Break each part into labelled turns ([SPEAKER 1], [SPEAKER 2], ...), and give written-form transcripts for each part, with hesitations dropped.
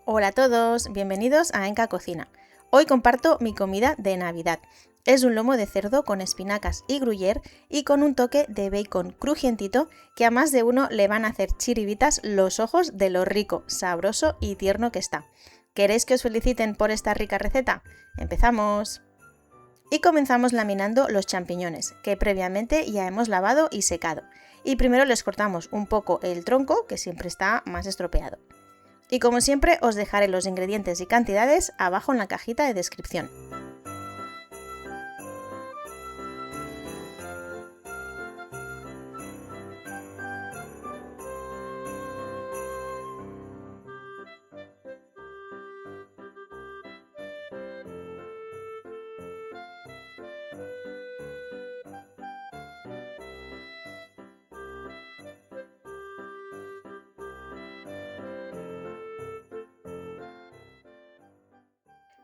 [SPEAKER 1] Hola a todos, bienvenidos a Enka Cocina. Hoy comparto mi comida de Navidad. Es un lomo de cerdo con espinacas y gruyère y con un toque de bacon crujientito que a más de uno le van a hacer chiribitas los ojos de lo rico, sabroso y tierno que está. ¿Queréis que os feliciten por esta rica receta? ¡Empezamos! Y comenzamos laminando los champiñones, que previamente ya hemos lavado y secado. Y primero les cortamos un poco el tronco, que siempre está más estropeado. Y como siempre os dejaré los ingredientes y cantidades abajo en la cajita de descripción.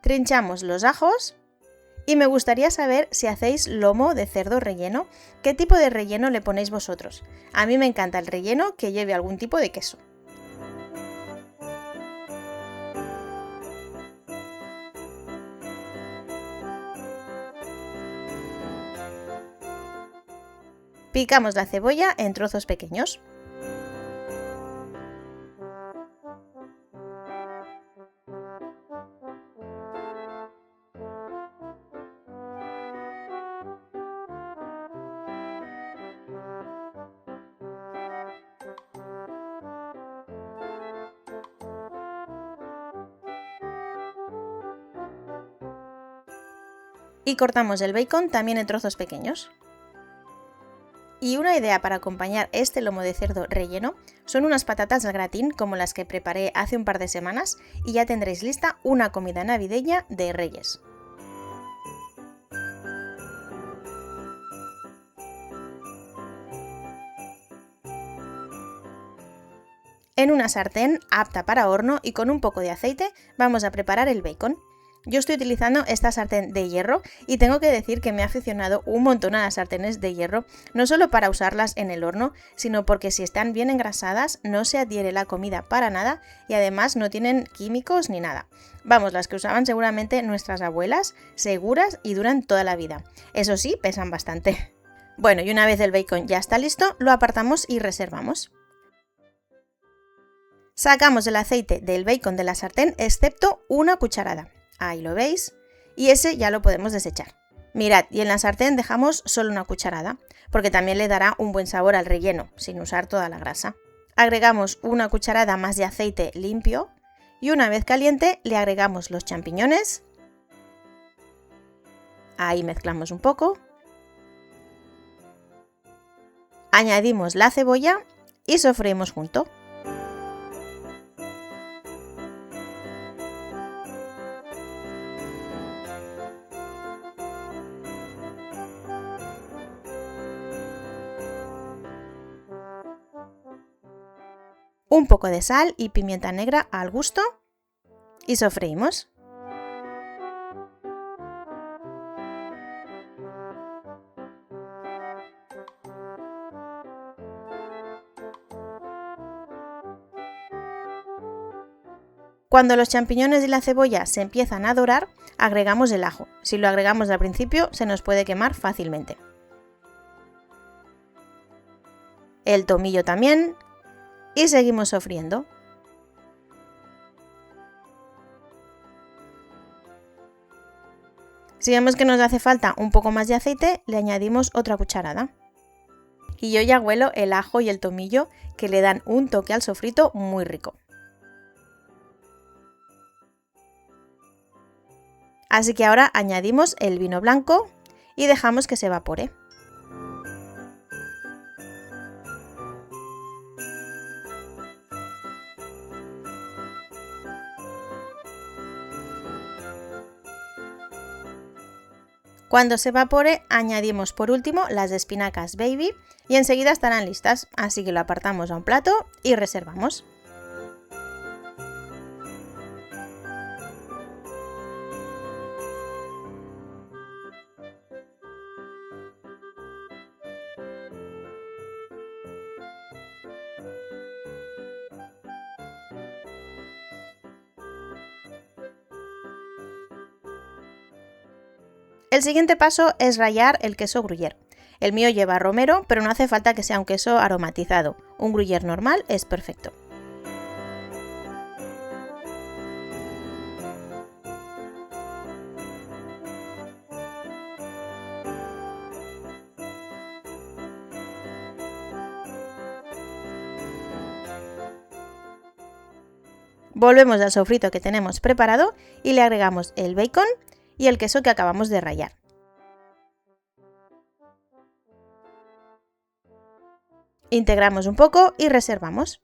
[SPEAKER 1] Trinchamos los ajos y me gustaría saber si hacéis lomo de cerdo relleno, qué tipo de relleno le ponéis vosotros. A mí me encanta el relleno que lleve algún tipo de queso. Picamos la cebolla en trozos pequeños. Y cortamos el bacon también en trozos pequeños. Y una idea para acompañar este lomo de cerdo relleno son unas patatas al gratín como las que preparé hace un par de semanas y ya tendréis lista una comida navideña de Reyes. En una sartén apta para horno y con un poco de aceite vamos a preparar el bacon. Yo estoy utilizando esta sartén de hierro y tengo que decir que me he aficionado un montón a las sartenes de hierro, no solo para usarlas en el horno, sino porque si están bien engrasadas no se adhiere la comida para nada y además no tienen químicos ni nada. Vamos, las que usaban seguramente nuestras abuelas, seguras y duran toda la vida. Eso sí, pesan bastante. Bueno, y una vez el bacon ya está listo, lo apartamos y reservamos. Sacamos el aceite del bacon de la sartén excepto una cucharada. Ahí lo veis. Y ese ya lo podemos desechar. Mirad, y en la sartén dejamos solo una cucharada, porque también le dará un buen sabor al relleno, sin usar toda la grasa. Agregamos una cucharada más de aceite limpio y una vez caliente le agregamos los champiñones. Ahí mezclamos un poco. Añadimos la cebolla y sofreímos junto. Un poco de sal y pimienta negra al gusto y sofreímos. Cuando los champiñones y la cebolla se empiezan a dorar, agregamos el ajo. Si lo agregamos al principio, se nos puede quemar fácilmente. El tomillo también. Y seguimos sofriendo. Si vemos que nos hace falta un poco más de aceite, le añadimos otra cucharada. Y yo ya huelo el ajo y el tomillo que le dan un toque al sofrito muy rico. Así que ahora añadimos el vino blanco y dejamos que se evapore. Cuando se evapore, añadimos por último las espinacas baby y enseguida estarán listas, así que lo apartamos a un plato y reservamos. El siguiente paso es rallar el queso gruyère. El mío lleva romero, pero no hace falta que sea un queso aromatizado. Un gruyère normal es perfecto. Volvemos al sofrito que tenemos preparado y le agregamos el bacon y el queso que acabamos de rallar. Integramos un poco y reservamos.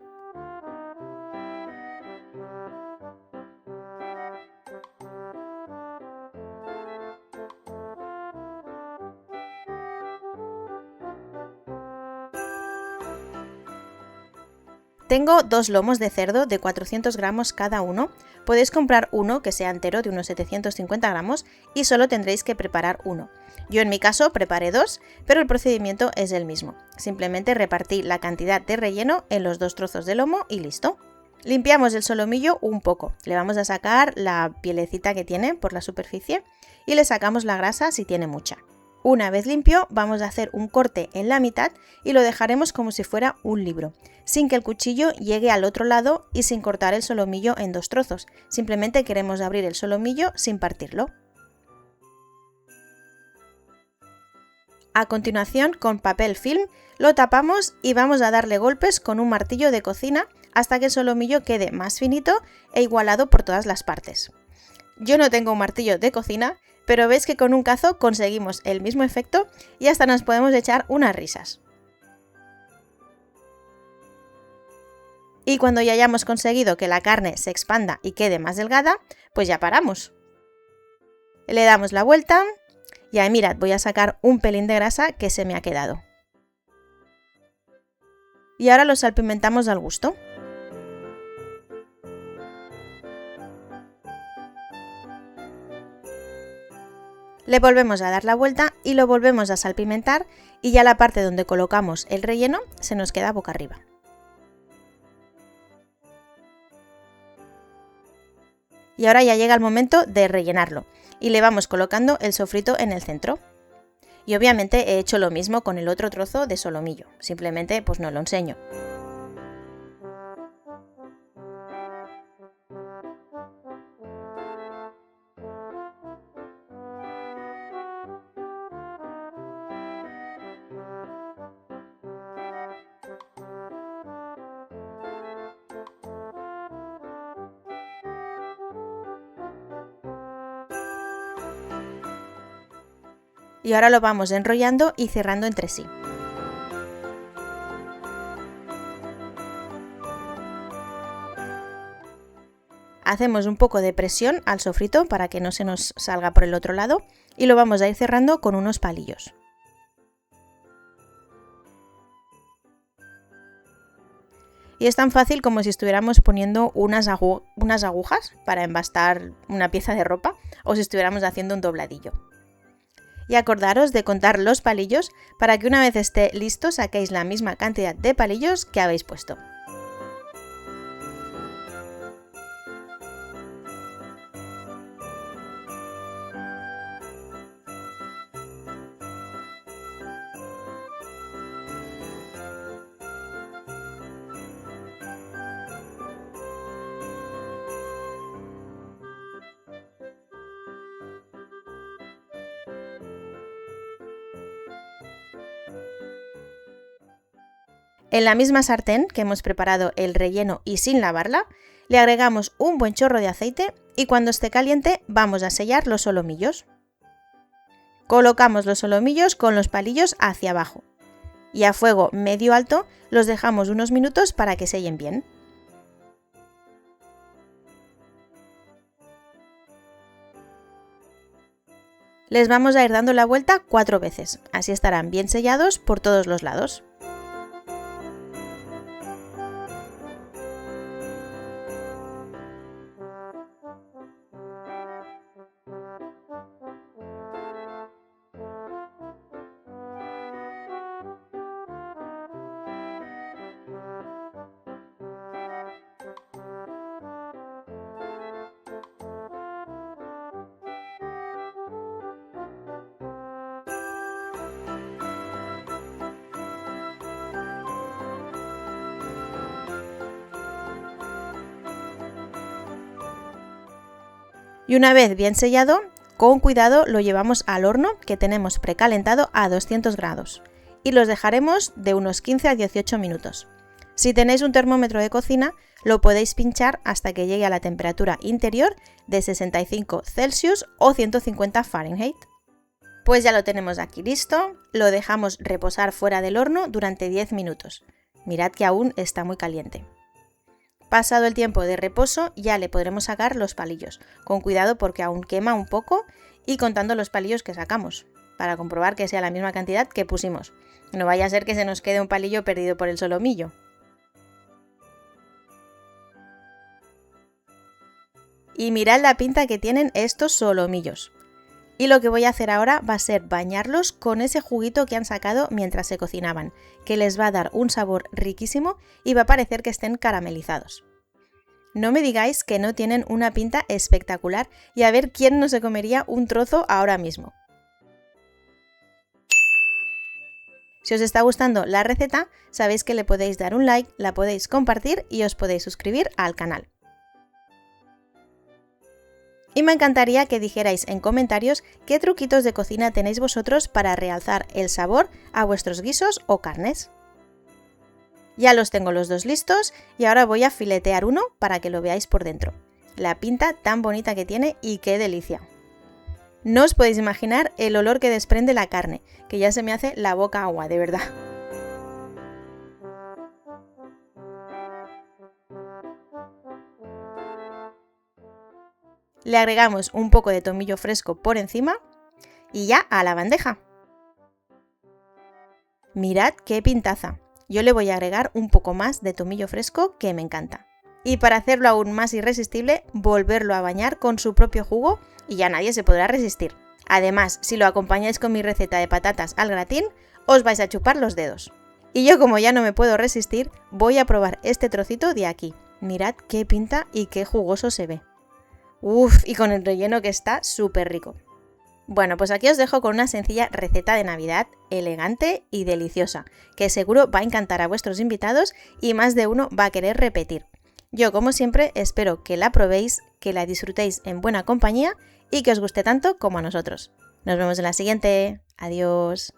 [SPEAKER 1] Tengo dos lomos de cerdo de 400 gramos cada uno. Podéis comprar uno que sea entero de unos 750 gramos y solo tendréis que preparar uno. Yo en mi caso preparé dos, pero el procedimiento es el mismo. Simplemente repartí la cantidad de relleno en los dos trozos de lomo y listo. Limpiamos el solomillo un poco. Le vamos a sacar la pielecita que tiene por la superficie y le sacamos la grasa si tiene mucha. Una vez limpio, vamos a hacer un corte en la mitad y lo dejaremos como si fuera un libro, sin que el cuchillo llegue al otro lado y sin cortar el solomillo en dos trozos. Simplemente queremos abrir el solomillo sin partirlo. A continuación, con papel film, lo tapamos y vamos a darle golpes con un martillo de cocina hasta que el solomillo quede más finito e igualado por todas las partes. Yo no tengo un martillo de cocina, pero veis que con un cazo conseguimos el mismo efecto y hasta nos podemos echar unas risas. Y cuando ya hayamos conseguido que la carne se expanda y quede más delgada, pues ya paramos. Le damos la vuelta y ahí mirad, voy a sacar un pelín de grasa que se me ha quedado. Y ahora lo salpimentamos al gusto. Le volvemos a dar la vuelta y lo volvemos a salpimentar y ya la parte donde colocamos el relleno se nos queda boca arriba. Y ahora ya llega el momento de rellenarlo y le vamos colocando el sofrito en el centro. Y obviamente he hecho lo mismo con el otro trozo de solomillo, simplemente pues no lo enseño. Y ahora lo vamos enrollando y cerrando entre sí. Hacemos un poco de presión al sofrito para que no se nos salga por el otro lado y lo vamos a ir cerrando con unos palillos. Y es tan fácil como si estuviéramos poniendo unas agujas para embastar una pieza de ropa o si estuviéramos haciendo un dobladillo. Y acordaros de contar los palillos para que una vez esté listo saquéis la misma cantidad de palillos que habéis puesto. En la misma sartén que hemos preparado el relleno y sin lavarla, le agregamos un buen chorro de aceite y cuando esté caliente vamos a sellar los solomillos. Colocamos los solomillos con los palillos hacia abajo y a fuego medio alto los dejamos unos minutos para que sellen bien. Les vamos a ir dando la vuelta 4 veces, así estarán bien sellados por todos los lados. Y una vez bien sellado, con cuidado lo llevamos al horno que tenemos precalentado a 200 grados y los dejaremos de unos 15 a 18 minutos. Si tenéis un termómetro de cocina, lo podéis pinchar hasta que llegue a la temperatura interior de 65 Celsius o 150 Fahrenheit. Pues ya lo tenemos aquí listo, lo dejamos reposar fuera del horno durante 10 minutos. Mirad que aún está muy caliente. Pasado el tiempo de reposo ya le podremos sacar los palillos, con cuidado porque aún quema un poco y contando los palillos que sacamos, para comprobar que sea la misma cantidad que pusimos. No vaya a ser que se nos quede un palillo perdido por el solomillo. Y mirad la pinta que tienen estos solomillos. Y lo que voy a hacer ahora va a ser bañarlos con ese juguito que han sacado mientras se cocinaban, que les va a dar un sabor riquísimo y va a parecer que estén caramelizados. No me digáis que no tienen una pinta espectacular y a ver quién no se comería un trozo ahora mismo. Si os está gustando la receta, sabéis que le podéis dar un like, la podéis compartir y os podéis suscribir al canal. Y me encantaría que dijerais en comentarios qué truquitos de cocina tenéis vosotros para realzar el sabor a vuestros guisos o carnes. Ya los tengo los dos listos y ahora voy a filetear uno para que lo veáis por dentro. La pinta tan bonita que tiene y qué delicia. No os podéis imaginar el olor que desprende la carne, que ya se me hace la boca agua, de verdad. Le agregamos un poco de tomillo fresco por encima y ya a la bandeja. Mirad qué pintaza. Yo le voy a agregar un poco más de tomillo fresco que me encanta. Y para hacerlo aún más irresistible, volverlo a bañar con su propio jugo y ya nadie se podrá resistir. Además, si lo acompañáis con mi receta de patatas al gratín, os vais a chupar los dedos. Y yo, como ya no me puedo resistir, voy a probar este trocito de aquí. Mirad qué pinta y qué jugoso se ve. Uff, y con el relleno que está súper rico. Bueno, pues aquí os dejo con una sencilla receta de Navidad, elegante y deliciosa, que seguro va a encantar a vuestros invitados y más de uno va a querer repetir. Yo, como siempre, espero que la probéis, que la disfrutéis en buena compañía y que os guste tanto como a nosotros. Nos vemos en la siguiente. Adiós.